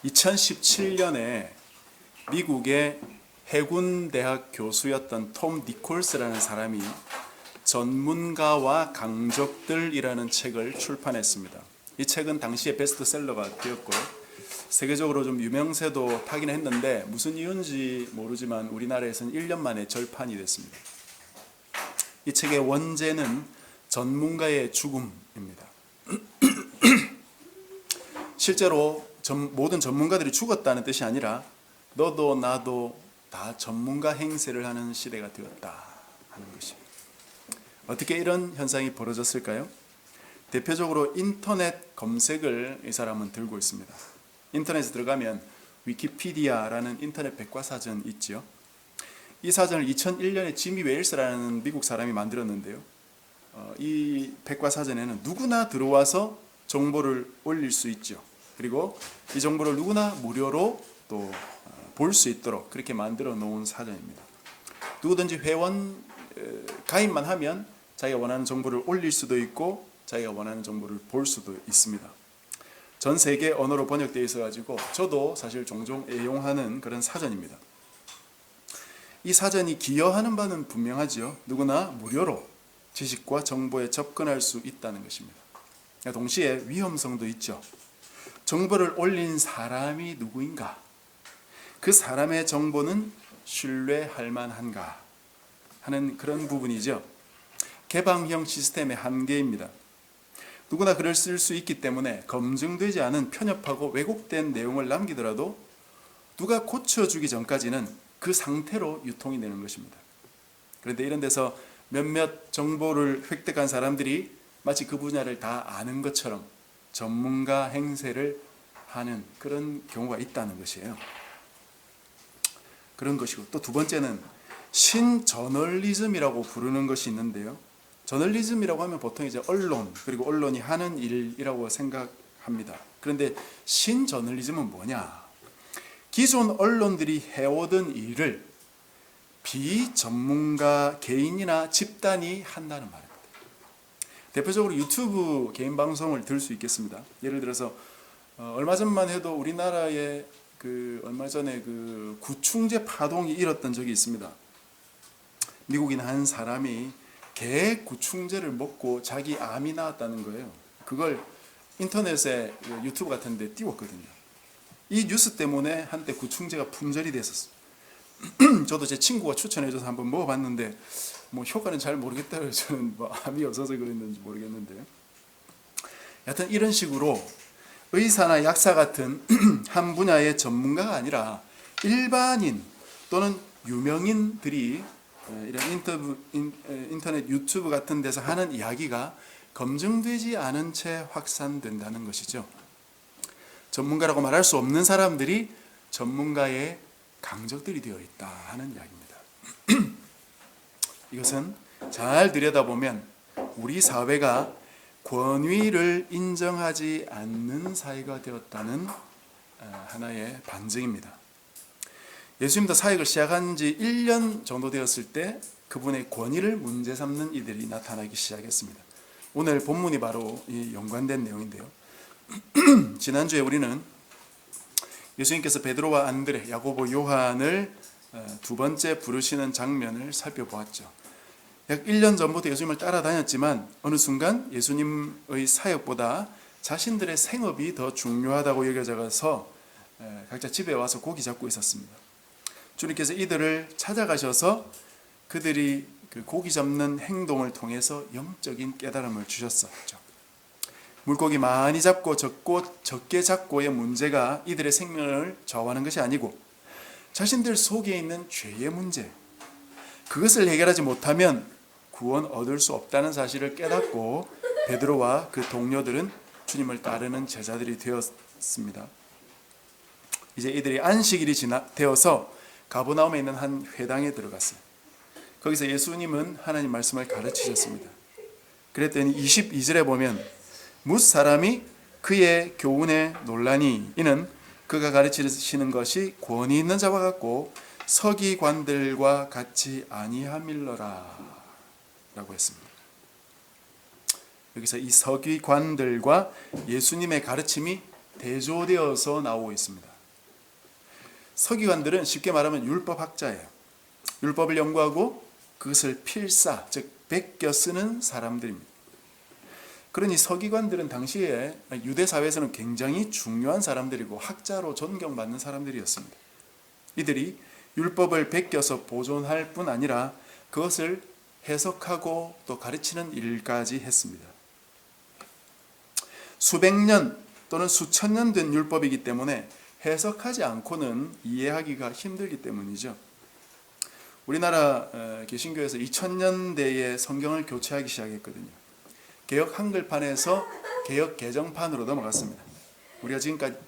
2017년에 미국의 해군대학 교수였던 톰 니콜스라는 사람이 전문가와 강적들이라는 책을 출판했습니다. 이 책은 당시에 베스트셀러가 되었고요. 세계적으로 좀 유명세도 타긴 했는데 무슨 이유인지 모르지만 우리나라에서는 1년 만에 절판이 됐습니다. 이 책의 원제는 전문가의 죽음입니다. 실제로 모든 전문가들이 죽었다는 뜻이 아니라 너도 나도 다 전문가 행세를 하는 시대가 되었다 하는 것입니다. 어떻게 이런 현상이 벌어졌을까요? 대표적으로 인터넷 검색을 이 사람은 들고 있습니다. 인터넷에 들어가면 위키피디아라는 인터넷 백과사전 있죠. 이 사전을 2001년에 지미 웨일스라는 미국 사람이 만들었는데요. 이 백과사전에는 누구나 들어와서 정보를 올릴 수 있죠. 그리고 이 정보를 누구나 무료로 또 볼 수 있도록 그렇게 만들어 놓은 사전입니다. 누구든지 회원 가입만 하면 자기가 원하는 정보를 올릴 수도 있고 자기가 원하는 정보를 볼 수도 있습니다. 전 세계 언어로 번역되어 있어가지고 저도 사실 종종 애용하는 그런 사전입니다. 이 사전이 기여하는 바는 분명하죠. 누구나 무료로 지식과 정보에 접근할 수 있다는 것입니다. 동시에 위험성도 있죠. 정보를 올린 사람이 누구인가? 그 사람의 정보는 신뢰할 만한가? 하는 그런 부분이죠. 개방형 시스템의 한계입니다. 누구나 글을 쓸 수 있기 때문에 검증되지 않은 편협하고 왜곡된 내용을 남기더라도 누가 고쳐주기 전까지는 그 상태로 유통이 되는 것입니다. 그런데 이런 데서 몇몇 정보를 획득한 사람들이 마치 그 분야를 다 아는 것처럼 전문가 행세를 하는 그런 경우가 있다는 것이에요. 그런 것이고 또 두 번째는 신저널리즘이라고 부르는 것이 있는데요. 저널리즘이라고 하면 보통 이제 언론 그리고 언론이 하는 일이라고 생각합니다. 그런데 신저널리즘은 뭐냐? 기존 언론들이 해오던 일을 비전문가 개인이나 집단이 한다는 말입니다. 대표적으로 유튜브 개인 방송을 들 수 있겠습니다. 예를 들어서 얼마 전만 해도 우리나라에 얼마 전에 구충제 파동이 일었던 적이 있습니다. 미국인 한 사람이 개 구충제를 먹고 자기 암이 나왔다는 거예요. 그걸 인터넷에 유튜브 같은 데 띄웠거든요. 이 뉴스 때문에 한때 구충제가 품절이 됐었어요. 저도 제 친구가 추천해줘서 한번 먹어봤는데 뭐 효과는 잘 모르겠다. 저는 뭐 암이 없어서 그랬는지 모르겠는데요. 여하튼 이런 식으로 의사나 약사 같은 한 분야의 전문가가 아니라 일반인 또는 유명인들이 이런 인터넷 유튜브 같은 데서 하는 이야기가 검증되지 않은 채 확산된다는 것이죠. 전문가라고 말할 수 없는 사람들이 전문가의 강적들이 되어 있다 하는 이야기입니다. 이것은 잘 들여다보면 우리 사회가 권위를 인정하지 않는 사회가 되었다는 하나의 반증입니다. 예수님도 사역을 시작한 지 1년 정도 되었을 때 그분의 권위를 문제 삼는 이들이 나타나기 시작했습니다. 오늘 본문이 바로 이 연관된 내용인데요. 지난주에 우리는 예수님께서 베드로와 안드레, 야고보, 요한을 두 번째 부르시는 장면을 살펴보았죠. 약 1년 전부터 예수님을 따라다녔지만 어느 순간 예수님의 사역보다 자신들의 생업이 더 중요하다고 여겨져서 각자 집에 와서 고기 잡고 있었습니다. 주님께서 이들을 찾아가셔서 그들이 그 고기 잡는 행동을 통해서 영적인 깨달음을 주셨었죠. 물고기 많이 잡고 적게 잡고의 문제가 이들의 생명을 좌우하는 것이 아니고 자신들 속에 있는 죄의 문제, 그것을 해결하지 못하면 구원 얻을 수 없다는 사실을 깨닫고 베드로와 그 동료들은 주님을 따르는 제자들이 되었습니다. 이제 이들이 안식일이 되어서 가버나움에 있는 한 회당에 들어갔어요. 거기서 예수님은 하나님 말씀을 가르치셨습니다. 그랬더니 22절에 보면 뭇 사람이 그의 교훈에 놀라니 이는 그가 가르치시는 것이 권위 있는 자와 같고 서기관들과 같이 아니함일러라 라고 했습니다. 여기서 이 서기관들과 예수님의 가르침이 대조되어서 나오고 있습니다. 서기관들은 쉽게 말하면 율법학자예요. 율법을 연구하고 그것을 필사, 즉 베껴 쓰는 사람들입니다. 그러니 서기관들은 당시에 유대 사회에서는 굉장히 중요한 사람들이고 학자로 존경받는 사람들이었습니다. 이들이 율법을 베껴서 보존할 뿐 아니라 그것을 해석하고 또 가르치는 일까지 했습니다. 수백 년 또는 수천 년 된 율법이기 때문에 해석하지 않고는 이해하기가 힘들기 때문이죠. 우리나라 개신교에서 2000년대에 성경을 교체하기 시작했거든요. 개역 한글판에서 개역 개정판으로 넘어갔습니다. 우리가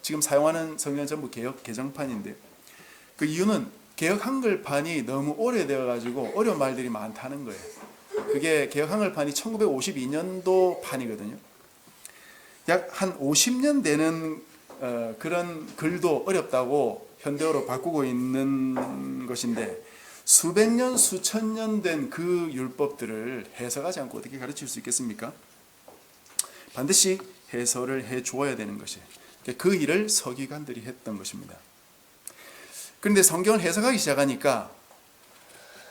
지금 사용하는 성경은 전부 개역 개정판인데, 그 이유는 개역 한글판이 너무 오래되어 가지고 어려운 말들이 많다는 거예요. 그게 개역 한글판이 1952년도 판이거든요. 약 한 50년 되는 그런 글도 어렵다고 현대어로 바꾸고 있는 것인데, 수백 년, 수천 년 된 그 율법들을 해석하지 않고 어떻게 가르칠 수 있겠습니까? 반드시 해설을 해 주어야 되는 것이에요. 그 일을 서기관들이 했던 것입니다. 그런데 성경을 해석하기 시작하니까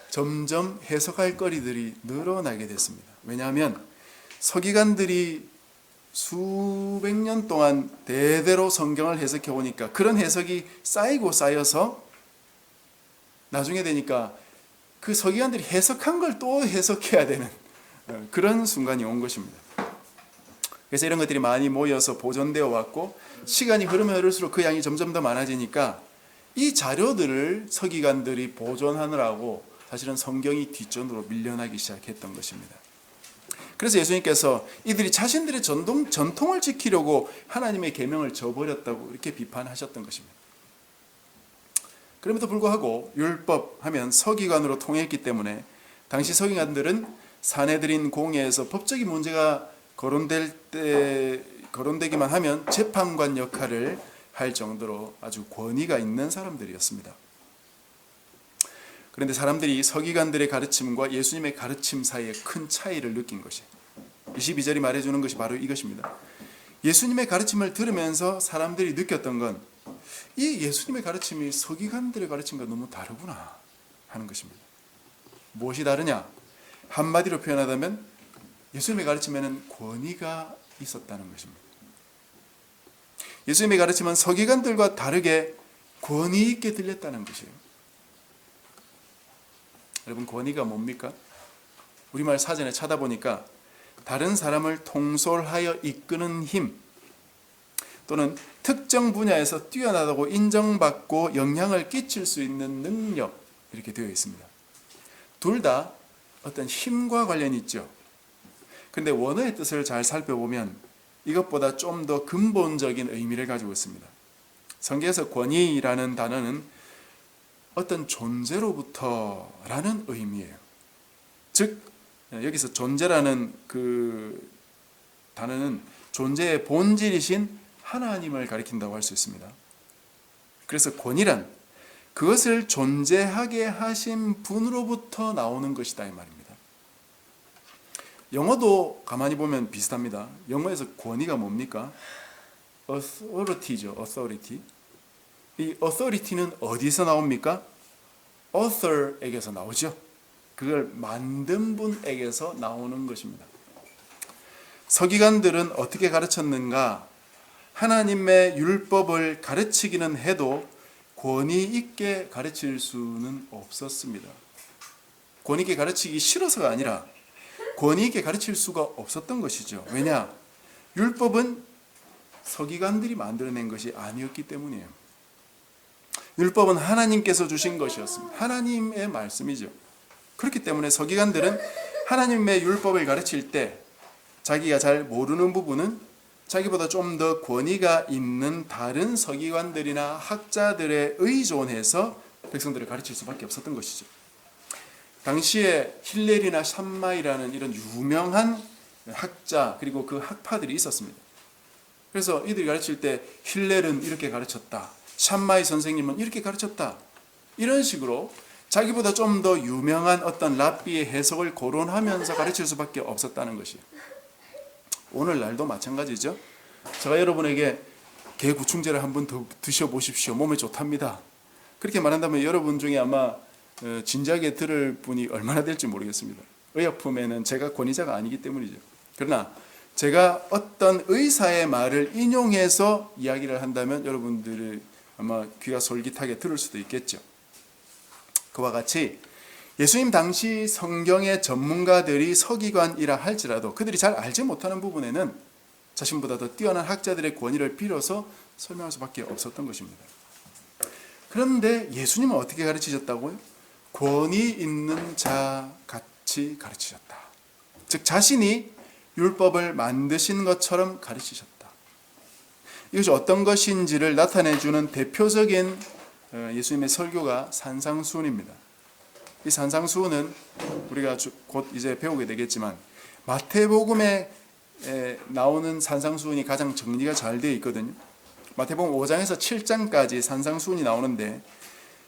점점 해석할 거리들이 늘어나게 됐습니다. 왜냐하면 서기관들이 수백 년 동안 대대로 성경을 해석해 오니까 그런 해석이 쌓이고 쌓여서 나중에 되니까 그 서기관들이 해석한 걸 또 해석해야 되는 그런 순간이 온 것입니다. 그래서 이런 것들이 많이 모여서 보존되어 왔고, 시간이 흐르면 흐를수록 그 양이 점점 더 많아지니까 이 자료들을 서기관들이 보존하느라고 사실은 성경이 뒷전으로 밀려나기 시작했던 것입니다. 그래서 예수님께서 이들이 자신들의 전통을 지키려고 하나님의 계명을 저버렸다고 이렇게 비판하셨던 것입니다. 그럼에도 불구하고 율법 하면 서기관으로 통했기 때문에 당시 서기관들은 사내들인 공회에서 법적인 문제가 거론되기만 하면 재판관 역할을 할 정도로 아주 권위가 있는 사람들이었습니다. 그런데 사람들이 서기관들의 가르침과 예수님의 가르침 사이에 큰 차이를 느낀 것이, 22절이 말해주는 것이 바로 이것입니다. 예수님의 가르침을 들으면서 사람들이 느꼈던 건 이 예수님의 가르침이 서기관들의 가르침과 너무 다르구나 하는 것입니다. 무엇이 다르냐? 한마디로 표현하자면 예수님의 가르침에는 권위가 있었다는 것입니다. 예수님의 가르침은 서기관들과 다르게 권위 있게 들렸다는 것이에요. 여러분, 권위가 뭡니까? 우리말 사전에 찾아보니까 다른 사람을 통솔하여 이끄는 힘, 또는 특정 분야에서 뛰어나다고 인정받고 영향을 끼칠 수 있는 능력, 이렇게 되어 있습니다. 둘 다 어떤 힘과 관련이 있죠. 그런데 원어의 뜻을 잘 살펴보면 이것보다 좀 더 근본적인 의미를 가지고 있습니다. 성경에서 권위라는 단어는 어떤 존재로부터라는 의미예요. 즉 여기서 존재라는 그 단어는 존재의 본질이신 하나님을 가리킨다고 할 수 있습니다. 그래서 권위란 그것을 존재하게 하신 분으로부터 나오는 것이다 이 말입니다. 영어도 가만히 보면 비슷합니다. 영어에서 권위가 뭡니까? authority죠. authority. 이 authority는 어디서 나옵니까? author에게서 나오죠. 그걸 만든 분에게서 나오는 것입니다. 서기관들은 어떻게 가르쳤는가? 하나님의 율법을 가르치기는 해도 권위 있게 가르칠 수는 없었습니다. 권위 있게 가르치기 싫어서가 아니라 권위 있게 가르칠 수가 없었던 것이죠. 왜냐? 율법은 서기관들이 만들어낸 것이 아니었기 때문이에요. 율법은 하나님께서 주신 것이었습니다. 하나님의 말씀이죠. 그렇기 때문에 서기관들은 하나님의 율법을 가르칠 때 자기가 잘 모르는 부분은 자기보다 좀 더 권위가 있는 다른 서기관들이나 학자들에 의존해서 백성들을 가르칠 수밖에 없었던 것이죠. 당시에 힐렐이나 샴마이라는 이런 유명한 학자 그리고 그 학파들이 있었습니다. 그래서 이들이 가르칠 때 힐렐은 이렇게 가르쳤다, 샴마이 선생님은 이렇게 가르쳤다, 이런 식으로 자기보다 좀 더 유명한 어떤 랍비의 해석을 거론하면서 가르칠 수밖에 없었다는 것이에요. 오늘날도 마찬가지죠. 제가 여러분에게 게 구충제를 한번 더 드셔보십시오. 몸에 좋답니다. 그렇게 말한다면 여러분 중에 아마 진지하게 들을 분이 얼마나 될지 모르겠습니다. 의약품에는 제가 권위자가 아니기 때문이죠. 그러나 제가 어떤 의사의 말을 인용해서 이야기를 한다면 여러분들이 아마 귀가 솔깃하게 들을 수도 있겠죠. 그와 같이 예수님 당시 성경의 전문가들이 서기관이라 할지라도 그들이 잘 알지 못하는 부분에는 자신보다 더 뛰어난 학자들의 권위를 빌어서 설명할 수밖에 없었던 것입니다. 그런데 예수님은 어떻게 가르치셨다고요? 권위 있는 자 같이 가르치셨다. 즉 자신이 율법을 만드신 것처럼 가르치셨다. 이것이 어떤 것인지를 나타내주는 대표적인 예수님의 설교가 산상수훈입니다. 이 산상수훈은 우리가 곧 이제 배우게 되겠지만 마태복음에 나오는 산상수훈이 가장 정리가 잘 되어 있거든요. 마태복음 5장에서 7장까지 산상수훈이 나오는데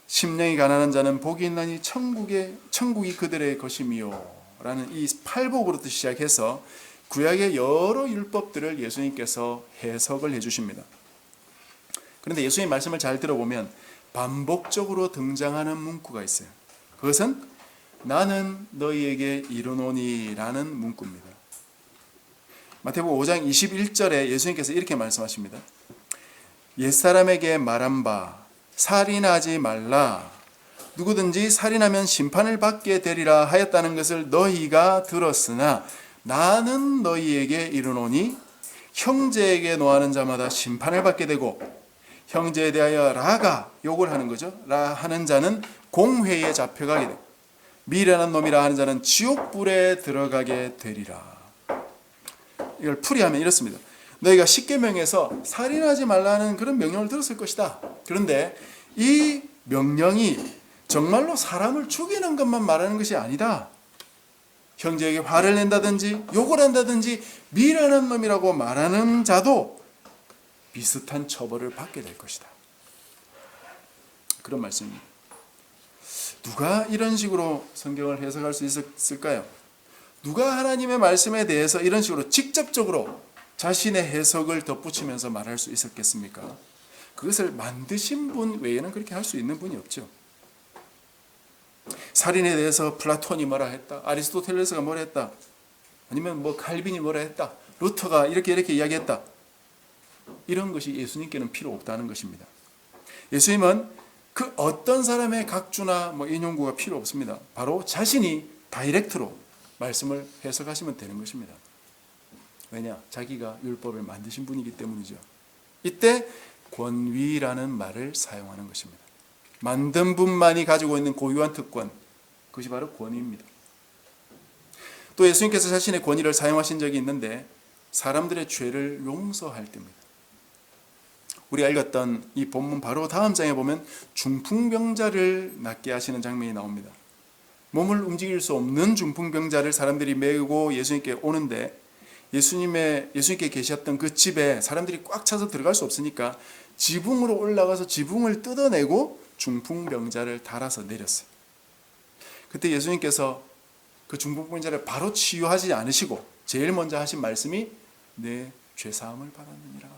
심령이 가난한 자는 복이 있나니 천국이 그들의 것이미요 라는 이 8복으로부터 시작해서 구약의 여러 율법들을 예수님께서 해석을 해주십니다. 그런데 예수님 말씀을 잘 들어보면 반복적으로 등장하는 문구가 있어요. 그것은 나는 너희에게 이르노니 라는 문구입니다. 마태복음 5장 21절에 예수님께서 이렇게 말씀하십니다. 옛사람에게 말한 바 살인하지 말라. 누구든지 살인하면 심판을 받게 되리라 하였다는 것을 너희가 들었으나 나는 너희에게 이르노니 형제에게 노하는 자마다 심판을 받게 되고 형제에 대하여 라가 욕을 하는 거죠. 라 하는 자는 공회에 잡혀가게 되고 미련한 놈이라 하는 자는 지옥불에 들어가게 되리라. 이걸 풀이하면 이렇습니다. 너희가 십계명에서 살인하지 말라는 그런 명령을 들었을 것이다. 그런데 이 명령이 정말로 사람을 죽이는 것만 말하는 것이 아니다. 형제에게 화를 낸다든지 욕을 한다든지 미련한 놈이라고 말하는 자도 비슷한 처벌을 받게 될 것이다. 그런 말씀입니다. 누가 이런 식으로 성경을 해석할 수 있을까요? 누가 하나님의 말씀에 대해서 이런 식으로 직접적으로 자신의 해석을 덧붙이면서 말할 수 있었겠습니까? 그것을 만드신 분 외에는 그렇게 할 수 있는 분이 없죠. 살인에 대해서 플라톤이 뭐라 했다, 아리스토텔레스가 뭐라 했다, 아니면 뭐 칼빈이 뭐라 했다, 루터가 이렇게 이야기했다. 이런 것이 예수님께는 필요 없다는 것입니다. 예수님은 그 어떤 사람의 각주나 뭐 인용구가 필요 없습니다. 바로 자신이 다이렉트로 말씀을 해석하시면 되는 것입니다. 왜냐? 자기가 율법을 만드신 분이기 때문이죠. 이때 권위라는 말을 사용하는 것입니다. 만든 분만이 가지고 있는 고유한 특권, 그것이 바로 권위입니다. 또 예수님께서 자신의 권위를 사용하신 적이 있는데 사람들의 죄를 용서할 때입니다. 우리가 읽었던 이 본문 바로 다음 장에 보면 중풍병자를 낫게 하시는 장면이 나옵니다. 몸을 움직일 수 없는 중풍병자를 사람들이 메고 예수님께 오는데 예수님께 계셨던 그 집에 사람들이 꽉 차서 들어갈 수 없으니까 지붕으로 올라가서 지붕을 뜯어내고 중풍병자를 달아서 내렸어요. 그때 예수님께서 그 중풍병자를 바로 치유하지 않으시고 제일 먼저 하신 말씀이 내 죄사함을 받았느니라.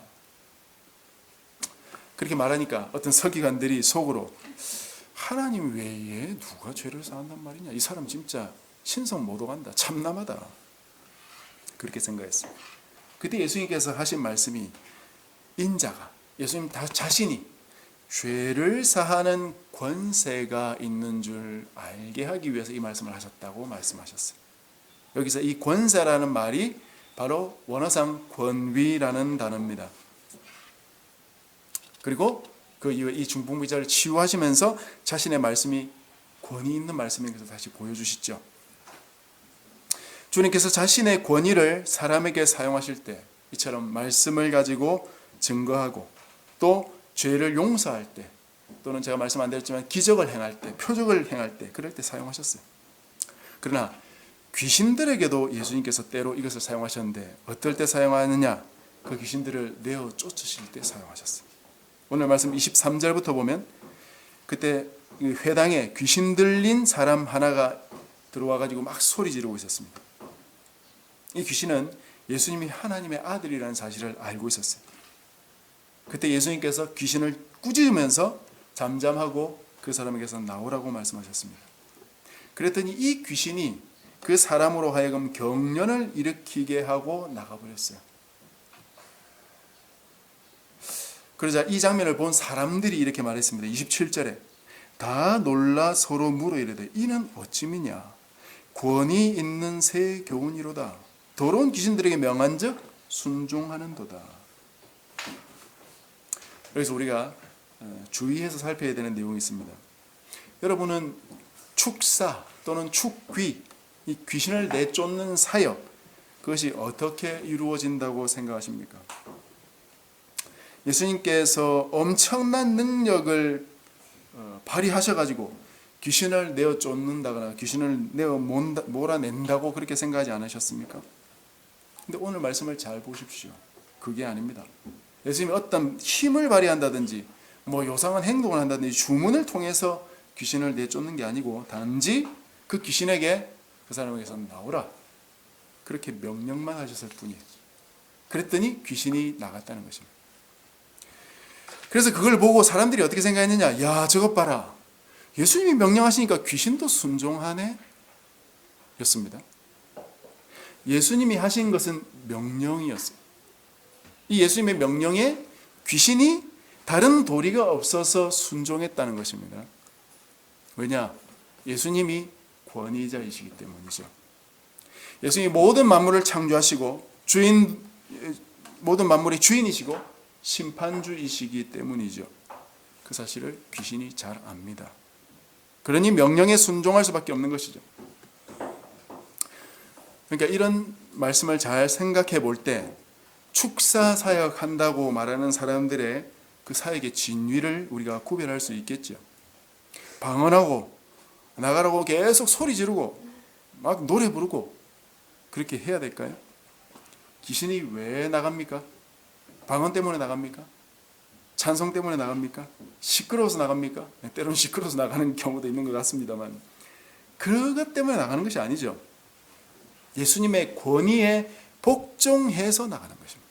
그렇게 말하니까 어떤 서기관들이 속으로 하나님 외에 누가 죄를 사한단 말이냐, 이 사람 진짜 신성 못 오간다, 참남하다, 그렇게 생각했어요. 그때 예수님께서 하신 말씀이 인자가, 예수님 자신이 죄를 사하는 권세가 있는 줄 알게 하기 위해서 이 말씀을 하셨다고 말씀하셨어요. 여기서 이 권세라는 말이 바로 원어상 권위라는 단어입니다. 그리고 그 이후에 이 중풍병자를 치유하시면서 자신의 말씀이 권위 있는 말씀인 것을 다시 보여주시죠. 주님께서 자신의 권위를 사람에게 사용하실 때 이처럼 말씀을 가지고 증거하고 또 죄를 용서할 때, 또는 제가 말씀 안 드렸지만 기적을 행할 때, 표적을 행할 때, 그럴 때 사용하셨어요. 그러나 귀신들에게도 예수님께서 때로 이것을 사용하셨는데 어떨 때 사용하느냐? 그 귀신들을 내어 쫓으실 때 사용하셨어요. 오늘 말씀 23절부터 보면 그때 회당에 귀신 들린 사람 하나가 들어와 가지고 막 소리 지르고 있었습니다. 이 귀신은 예수님이 하나님의 아들이라는 사실을 알고 있었어요. 그때 예수님께서 귀신을 꾸짖으면서 잠잠하고 그 사람에게서 나오라고 말씀하셨습니다. 그랬더니 이 귀신이 그 사람으로 하여금 경련을 일으키게 하고 나가버렸어요. 그러자 이 장면을 본 사람들이 이렇게 말했습니다. 27절에 다 놀라 서로 물어 이르되 이는 어찌미냐 권위 있는 새 교훈이로다. 더러운 귀신들에게 명한즉 순종하는도다. 그래서 우리가 주의해서 살펴야 되는 내용이 있습니다. 여러분은 축사 또는 축귀, 이 귀신을 내쫓는 사역, 그것이 어떻게 이루어진다고 생각하십니까? 예수님께서 엄청난 능력을 발휘하셔가지고 귀신을 내어 쫓는다거나 귀신을 내어 몰아낸다고 그렇게 생각하지 않으셨습니까? 근데 오늘 말씀을 잘 보십시오. 그게 아닙니다. 예수님이 어떤 힘을 발휘한다든지 요상한 행동을 한다든지 주문을 통해서 귀신을 내쫓는 게 아니고 단지 그 귀신에게 그 사람에게서 나오라 그렇게 명령만 하셨을 뿐이에요. 그랬더니 귀신이 나갔다는 것입니다. 그래서 그걸 보고 사람들이 어떻게 생각했느냐, 야 저것 봐라, 예수님이 명령하시니까 귀신도 순종하네 였습니다. 예수님이 하신 것은 명령이었어요. 이 예수님의 명령에 귀신이 다른 도리가 없어서 순종했다는 것입니다. 왜냐? 예수님이 권위자이시기 때문이죠. 예수님이 모든 만물을 창조하시고 모든 만물의 주인이시고 심판주이시기 때문이죠. 그 사실을 귀신이 잘 압니다. 그러니 명령에 순종할 수밖에 없는 것이죠. 그러니까 이런 말씀을 잘 생각해 볼 때 축사 사역한다고 말하는 사람들의 그 사역의 진위를 우리가 구별할 수 있겠죠. 방언하고 나가라고 계속 소리 지르고 막 노래 부르고 그렇게 해야 될까요? 귀신이 왜 나갑니까? 방언 때문에 나갑니까? 찬송 때문에 나갑니까? 시끄러워서 나갑니까? 때로는 시끄러워서 나가는 경우도 있는 것 같습니다만 그것 때문에 나가는 것이 아니죠. 예수님의 권위에 복종해서 나가는 것입니다.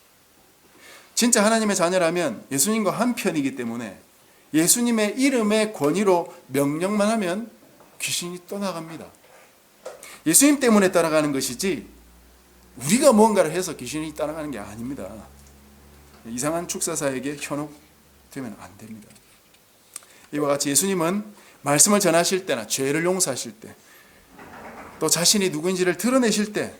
진짜 하나님의 자녀라면 예수님과 한편이기 때문에 예수님의 이름의 권위로 명령만 하면 귀신이 떠나갑니다. 예수님 때문에 따라가는 것이지 우리가 뭔가를 해서 귀신이 따라가는 게 아닙니다. 이상한 축사사에게 현혹되면 안 됩니다. 이와 같이 예수님은 말씀을 전하실 때나 죄를 용서하실 때 또 자신이 누구인지를 드러내실 때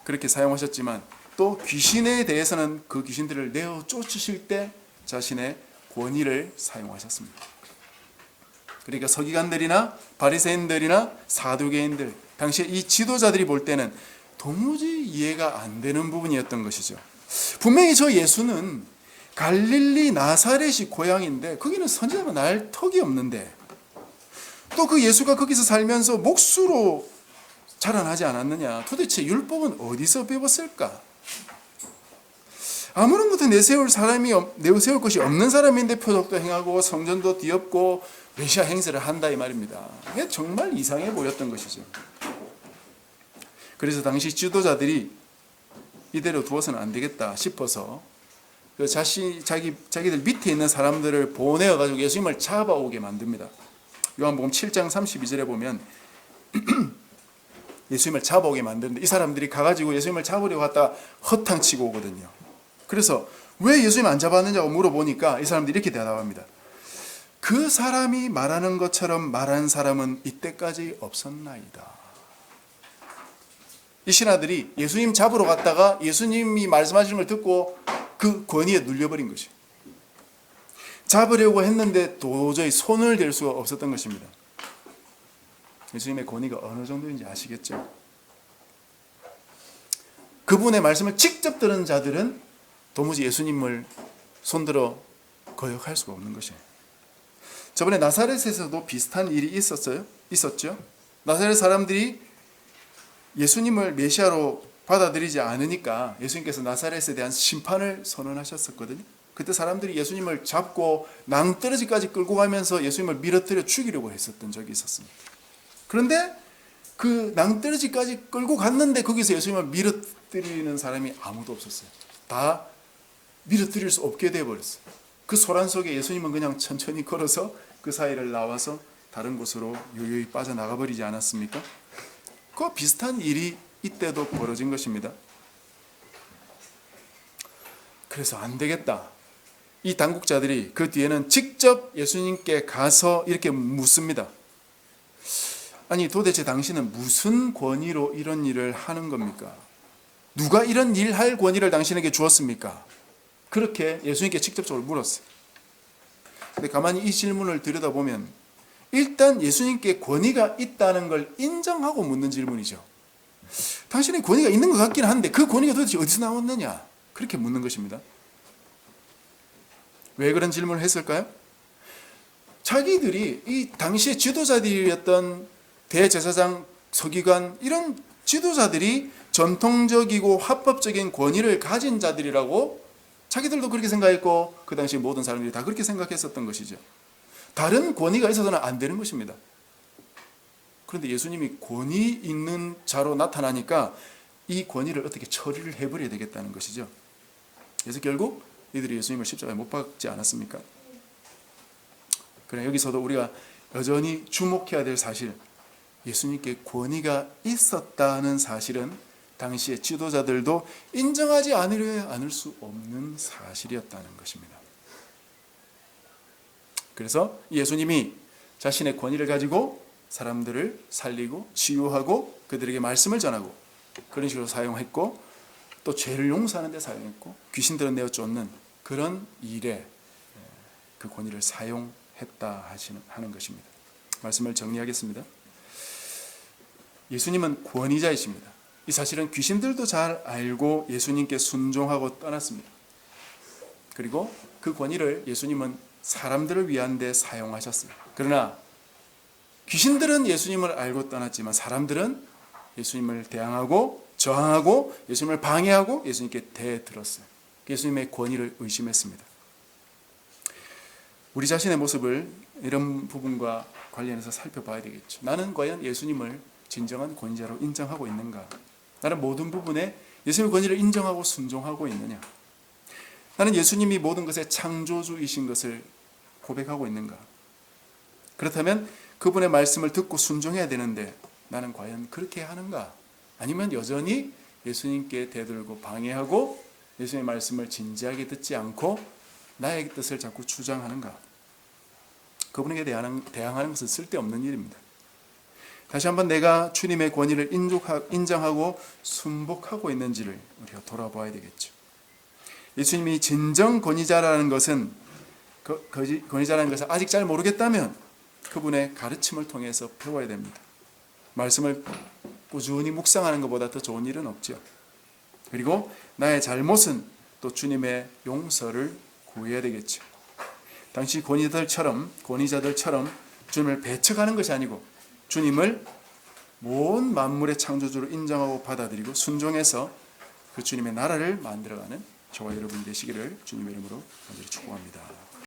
그렇게 사용하셨지만 또 귀신에 대해서는 그 귀신들을 내어 쫓으실 때 자신의 권위를 사용하셨습니다. 그러니까 서기관들이나 바리새인들이나 사두개인들 당시에 이 지도자들이 볼 때는 도무지 이해가 안 되는 부분이었던 것이죠. 분명히 저 예수는 갈릴리 나사렛이 고향인데 거기는 선지자가 날 턱이 없는데 또 그 예수가 거기서 살면서 목수로 자라나지 않았느냐, 도대체 율법은 어디서 배웠을까? 아무런 것도 내세울 것이 없는 사람인데 표적도 행하고 성전도 뒤엎고 메시아 행세를 한다 이 말입니다. 이게 정말 이상해 보였던 것이죠. 그래서 당시 지도자들이 이대로 두어서는 안 되겠다 싶어서 자기들 밑에 있는 사람들을 보내어 가지고 예수님을 잡아오게 만듭니다. 요한복음 7장 32절에 보면 예수님을 잡아오게 만드는데 이 사람들이 가가지고 예수님을 잡으려고 갔다가 허탕치고 오거든요. 그래서 왜 예수님 안 잡았느냐고 물어보니까 이 사람들이 이렇게 대답합니다. 그 사람이 말하는 것처럼 말한 사람은 이때까지 없었나이다. 이 신하들이 예수님 잡으러 갔다가 예수님이 말씀하시는 걸 듣고 그 권위에 눌려버린 것이에요. 잡으려고 했는데 도저히 손을 댈 수가 없었던 것입니다. 예수님의 권위가 어느 정도인지 아시겠죠? 그분의 말씀을 직접 들은 자들은 도무지 예수님을 손들어 거역할 수가 없는 것이에요. 저번에 나사렛에서도 비슷한 일이 있었죠? 나사렛 사람들이 예수님을 메시아로 받아들이지 않으니까 예수님께서 나사렛에 대한 심판을 선언하셨었거든요. 그때 사람들이 예수님을 잡고 낭떠러지까지 끌고 가면서 예수님을 밀어뜨려 죽이려고 했었던 적이 있었습니다. 그런데 그 낭떠러지까지 끌고 갔는데 거기서 예수님을 밀어뜨리는 사람이 아무도 없었어요. 다 밀어뜨릴 수 없게 되어버렸어요. 그 소란 속에 예수님은 그냥 천천히 걸어서 그 사이를 나와서 다른 곳으로 유유히 빠져나가 버리지 않았습니까? 그 비슷한 일이 이때도 벌어진 것입니다. 그래서 안 되겠다. 이 당국자들이 그 뒤에는 직접 예수님께 가서 이렇게 묻습니다. 아니 도대체 당신은 무슨 권위로 이런 일을 하는 겁니까? 누가 이런 일 할 권위를 당신에게 주었습니까? 그렇게 예수님께 직접적으로 물었어요. 근데 가만히 이 질문을 들여다보면 일단 예수님께 권위가 있다는 걸 인정하고 묻는 질문이죠. 당신의 권위가 있는 것 같긴 한데 그 권위가 도대체 어디서 나왔느냐? 그렇게 묻는 것입니다. 왜 그런 질문을 했을까요? 자기들이 이 당시의 지도자들이었던 대제사장, 서기관 이런 지도자들이 전통적이고 합법적인 권위를 가진 자들이라고 자기들도 그렇게 생각했고 그 당시 모든 사람들이 다 그렇게 생각했었던 것이죠. 다른 권위가 있어서는 안 되는 것입니다. 그런데 예수님이 권위 있는 자로 나타나니까 이 권위를 어떻게 처리를 해버려야 되겠다는 것이죠. 그래서 결국 이들이 예수님을 십자가에 못 박지 않았습니까? 그러나 여기서도 우리가 여전히 주목해야 될 사실, 예수님께 권위가 있었다는 사실은 당시의 지도자들도 인정하지 않으려 않을 수 없는 사실이었다는 것입니다. 그래서 예수님이 자신의 권위를 가지고 사람들을 살리고 치유하고 그들에게 말씀을 전하고 그런 식으로 사용했고 또 죄를 용서하는 데 사용했고 귀신들은 내어 쫓는 그런 일에 그 권위를 사용했다 하는 것입니다. 말씀을 정리하겠습니다. 예수님은 권위자이십니다. 이 사실은 귀신들도 잘 알고 예수님께 순종하고 떠났습니다. 그리고 그 권위를 예수님은 사람들을 위한 데 사용하셨어요. 그러나 귀신들은 예수님을 알고 떠났지만 사람들은 예수님을 대항하고 저항하고 예수님을 방해하고 예수님께 대들었어요. 예수님의 권위를 의심했습니다. 우리 자신의 모습을 이런 부분과 관련해서 살펴봐야 되겠죠. 나는 과연 예수님을 진정한 권위자로 인정하고 있는가? 나는 모든 부분에 예수님의 권위를 인정하고 순종하고 있느냐? 나는 예수님이 모든 것의 창조주이신 것을 고백하고 있는가? 그렇다면 그분의 말씀을 듣고 순종해야 되는데 나는 과연 그렇게 하는가? 아니면 여전히 예수님께 대들고 방해하고 예수님의 말씀을 진지하게 듣지 않고 나의 뜻을 자꾸 주장하는가? 그분에게 대항하는 것은 쓸데없는 일입니다. 다시 한번 내가 주님의 권위를 인정하고 순복하고 있는지를 우리가 돌아봐야 되겠죠. 예수님이 진정 권위자라는 것은 아직 잘 모르겠다면 그분의 가르침을 통해서 배워야 됩니다. 말씀을 꾸준히 묵상하는 것보다 더 좋은 일은 없죠. 그리고 나의 잘못은 또 주님의 용서를 구해야 되겠죠. 당시 권위자들처럼 주님을 배척하는 것이 아니고 주님을 온 만물의 창조주로 인정하고 받아들이고 순종해서 그 주님의 나라를 만들어가는 저와 여러분이 되시기를 주님의 이름으로 간절히 축복합니다.